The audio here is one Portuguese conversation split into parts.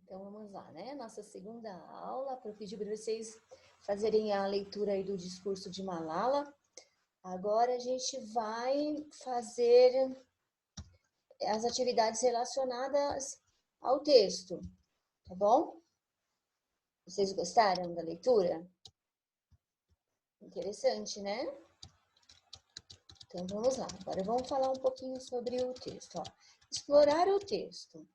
Então vamos lá, né? Nossa segunda aula, para pedir para vocês fazerem a leitura aí do discurso de Malala. Agora a gente vai fazer as atividades relacionadas ao texto, tá bom? Vocês gostaram da leitura? Interessante, né? Então vamos lá, agora vamos falar um pouquinho sobre o texto. Ó. Explorar o texto.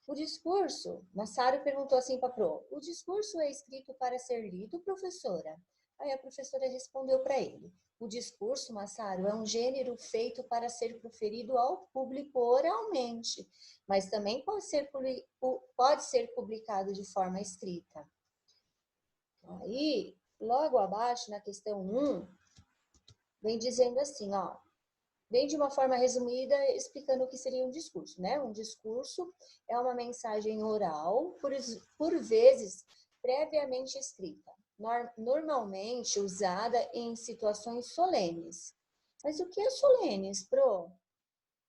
O discurso, Massaro perguntou assim para a Pro, o discurso é escrito para ser lido, professora? Aí a professora respondeu para ele, o discurso, Massaro, é um gênero feito para ser proferido ao público oralmente, mas também pode ser publicado de forma escrita. Aí, logo abaixo, na questão 1, vem dizendo assim, ó, bem de uma forma resumida, explicando o que seria um discurso, né? Um discurso é uma mensagem oral, por vezes previamente escrita, normalmente usada em situações solenes. Mas o que é solenes, Pro?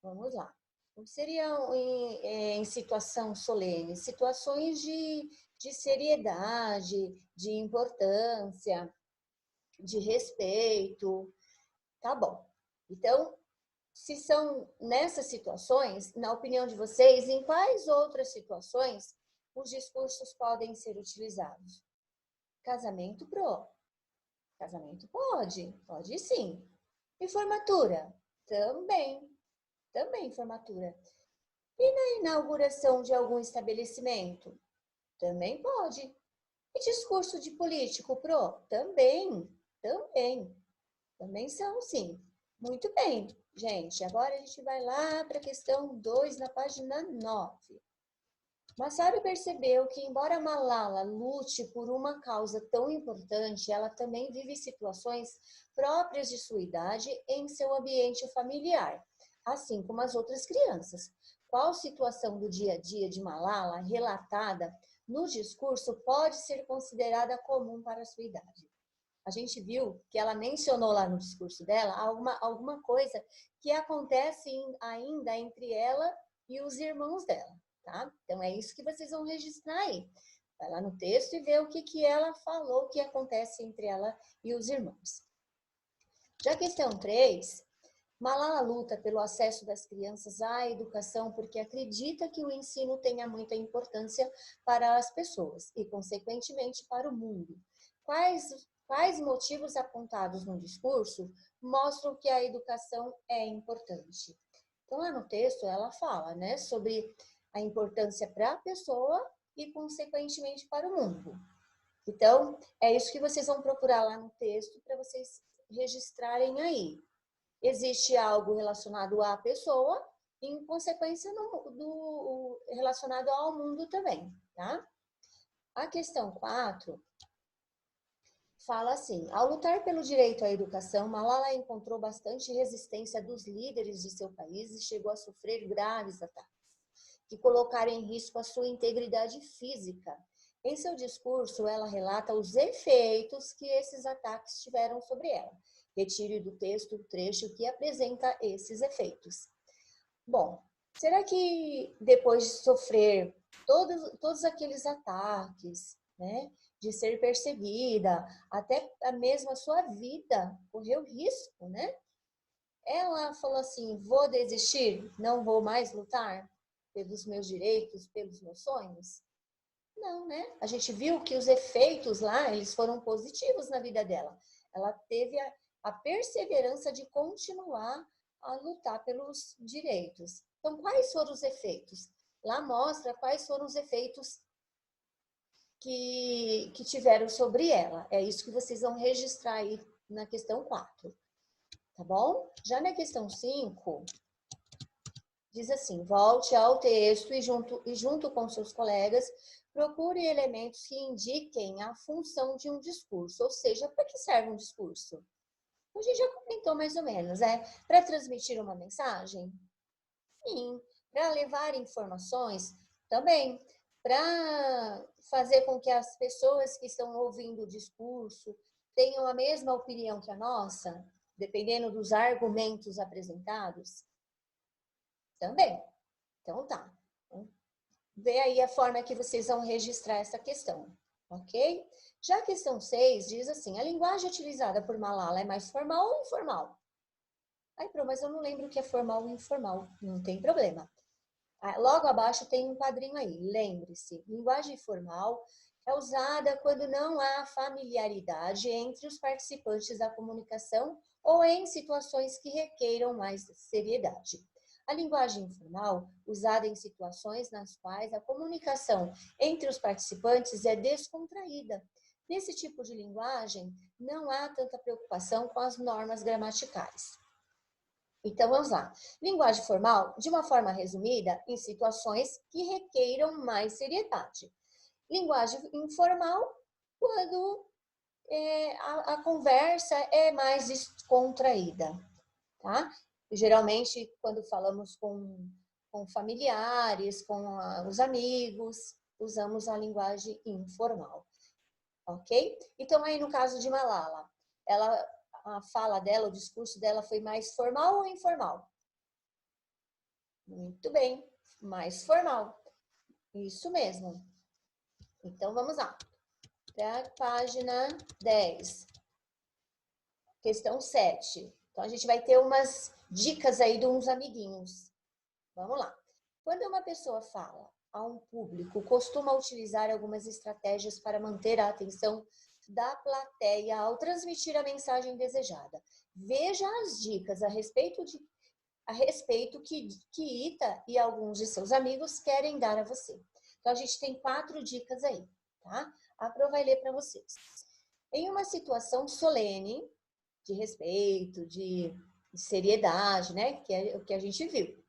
Vamos lá. O que seriam em situação solene? Situações de seriedade, de importância, de respeito. Tá bom. Então, se são nessas situações, na opinião de vocês, em quais outras situações os discursos podem ser utilizados? Casamento, Pro? Casamento pode sim. E formatura? Também formatura. E na inauguração de algum estabelecimento? Também pode. E discurso de político, Pro? Também são sim. Muito bem, gente. Agora a gente vai lá para a questão 2, na página 9. Massaro percebeu que, embora Malala lute por uma causa tão importante, ela também vive situações próprias de sua idade em seu ambiente familiar, assim como as outras crianças. Qual situação do dia a dia de Malala relatada no discurso pode ser considerada comum para a sua idade? A gente viu que ela mencionou lá no discurso dela alguma coisa que acontece ainda entre ela e os irmãos dela, tá? Então, é isso que vocês vão registrar aí. Vai lá no texto e vê o que ela falou que acontece entre ela e os irmãos. Já a questão 3, Malala luta pelo acesso das crianças à educação porque acredita que o ensino tenha muita importância para as pessoas e, consequentemente, para o mundo. Quais motivos apontados no discurso mostram que a educação é importante? Então, lá no texto, ela fala, né, sobre a importância para a pessoa e, consequentemente, para o mundo. Então, é isso que vocês vão procurar lá no texto para vocês registrarem aí. Existe algo relacionado à pessoa e, em consequência, relacionado ao mundo também, tá? A questão 4 fala assim, ao lutar pelo direito à educação, Malala encontrou bastante resistência dos líderes de seu país e chegou a sofrer graves ataques, que colocaram em risco a sua integridade física. Em seu discurso, ela relata os efeitos que esses ataques tiveram sobre ela. Retire do texto o trecho que apresenta esses efeitos. Bom, será que depois de sofrer todos aqueles ataques, né, de ser perseguida, até mesmo a sua vida correu risco, né? Ela falou assim, vou desistir, não vou mais lutar pelos meus direitos, pelos meus sonhos? Não, né? A gente viu que os efeitos lá, eles foram positivos na vida dela. Ela teve a perseverança de continuar a lutar pelos direitos. Então, quais foram os efeitos? Lá mostra quais foram os efeitos que tiveram sobre ela. É isso que vocês vão registrar aí na questão 4. Tá bom? Já na questão 5, diz assim, volte ao texto e junto com seus colegas, procure elementos que indiquem a função de um discurso, ou seja, para que serve um discurso? A gente já comentou mais ou menos, para transmitir uma mensagem? Sim. Para levar informações? Também. Para fazer com que as pessoas que estão ouvindo o discurso tenham a mesma opinião que a nossa, dependendo dos argumentos apresentados? Também. Então tá. ver aí a forma que vocês vão registrar essa questão, ok? Já a questão 6 diz assim, a linguagem utilizada por Malala é mais formal ou informal? Ai, mas eu não lembro o que é formal ou informal, não tem problema. Logo abaixo tem um quadrinho aí, lembre-se, linguagem formal é usada quando não há familiaridade entre os participantes da comunicação ou em situações que requeiram mais seriedade. A linguagem informal, usada em situações nas quais a comunicação entre os participantes é descontraída. Nesse tipo de linguagem, não há tanta preocupação com as normas gramaticais. Então, vamos lá. Linguagem formal, de uma forma resumida, em situações que requeiram mais seriedade. Linguagem informal, quando a conversa é mais descontraída, tá? Geralmente, quando falamos com familiares, com os amigos, usamos a linguagem informal, ok? Então, aí no caso de Malala, a fala dela, o discurso dela foi mais formal ou informal? Muito bem, mais formal. Isso mesmo. Então, vamos lá. Para a página 10. Questão 7. Então, a gente vai ter umas dicas aí de uns amiguinhos. Vamos lá. Quando uma pessoa fala a um público, costuma utilizar algumas estratégias para manter a atenção da plateia ao transmitir a mensagem desejada. Veja as dicas a respeito que Ita e alguns de seus amigos querem dar a você. Então, a gente tem 4 dicas aí, tá? A Pro vai ler para vocês. Em uma situação solene, de respeito, de seriedade, né? Que é o que a gente viu.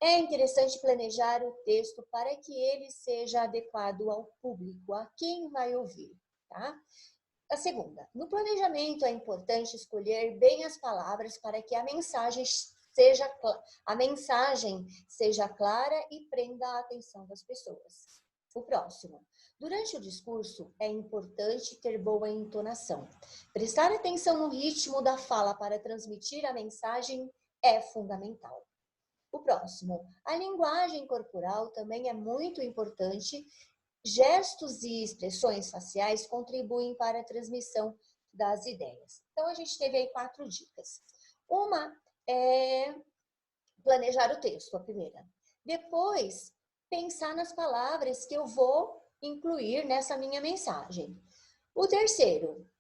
É interessante planejar o texto para que ele seja adequado ao público, a quem vai ouvir, tá? A segunda, no planejamento é importante escolher bem as palavras para que a mensagem seja clara e prenda a atenção das pessoas. O próximo, durante o discurso é importante ter boa entonação. Prestar atenção no ritmo da fala para transmitir a mensagem é fundamental. O próximo, a linguagem corporal também é muito importante. Gestos e expressões faciais contribuem para a transmissão das ideias. Então, a gente teve aí 4 dicas. Uma é planejar o texto, a primeira. Depois, pensar nas palavras que eu vou incluir nessa minha mensagem. O terceiro,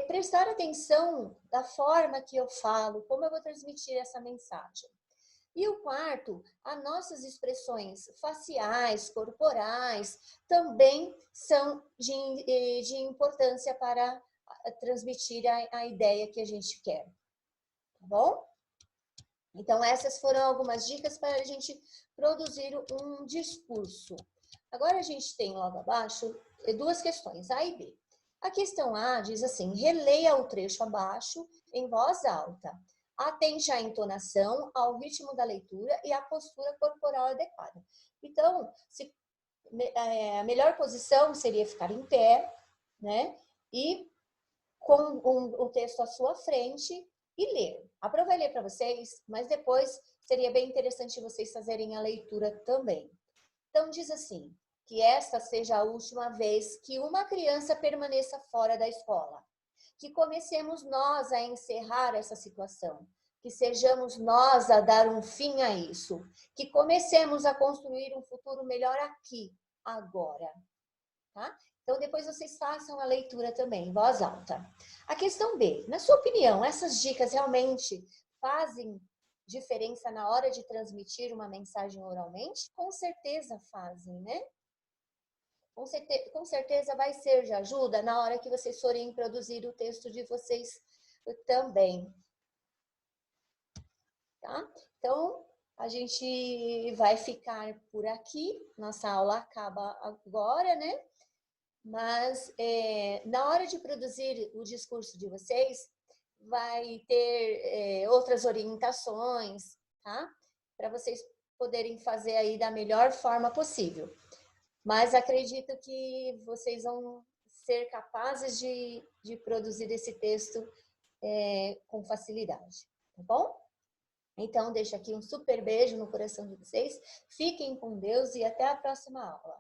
prestar atenção da forma que eu falo, como eu vou transmitir essa mensagem. E o quarto, as nossas expressões faciais, corporais, também são de importância para transmitir a ideia que a gente quer. Tá bom? Então, essas foram algumas dicas para a gente produzir um discurso. Agora, a gente tem logo abaixo 2 questões, A e B. A questão A diz assim, releia o trecho abaixo em voz alta. Atente à entonação, ao ritmo da leitura e à postura corporal adequada. Então, a melhor posição seria ficar em pé, né? E com o texto à sua frente e ler. Aprova ler para vocês, mas depois seria bem interessante vocês fazerem a leitura também. Então, diz assim, que esta seja a última vez que uma criança permaneça fora da escola. Que comecemos nós a encerrar essa situação, que sejamos nós a dar um fim a isso, que comecemos a construir um futuro melhor aqui, agora, tá? Então, depois vocês façam a leitura também, em voz alta. A questão B, na sua opinião, essas dicas realmente fazem diferença na hora de transmitir uma mensagem oralmente? Com certeza fazem, né? Com certeza vai ser de ajuda na hora que vocês forem produzir o texto de vocês também. Tá? Então, a gente vai ficar por aqui. Nossa aula acaba agora, né? Mas na hora de produzir o discurso de vocês, vai ter outras orientações, tá? Para vocês poderem fazer aí da melhor forma possível. Mas acredito que vocês vão ser capazes de produzir esse texto com facilidade, tá bom? Então, deixo aqui um super beijo no coração de vocês. Fiquem com Deus e até a próxima aula.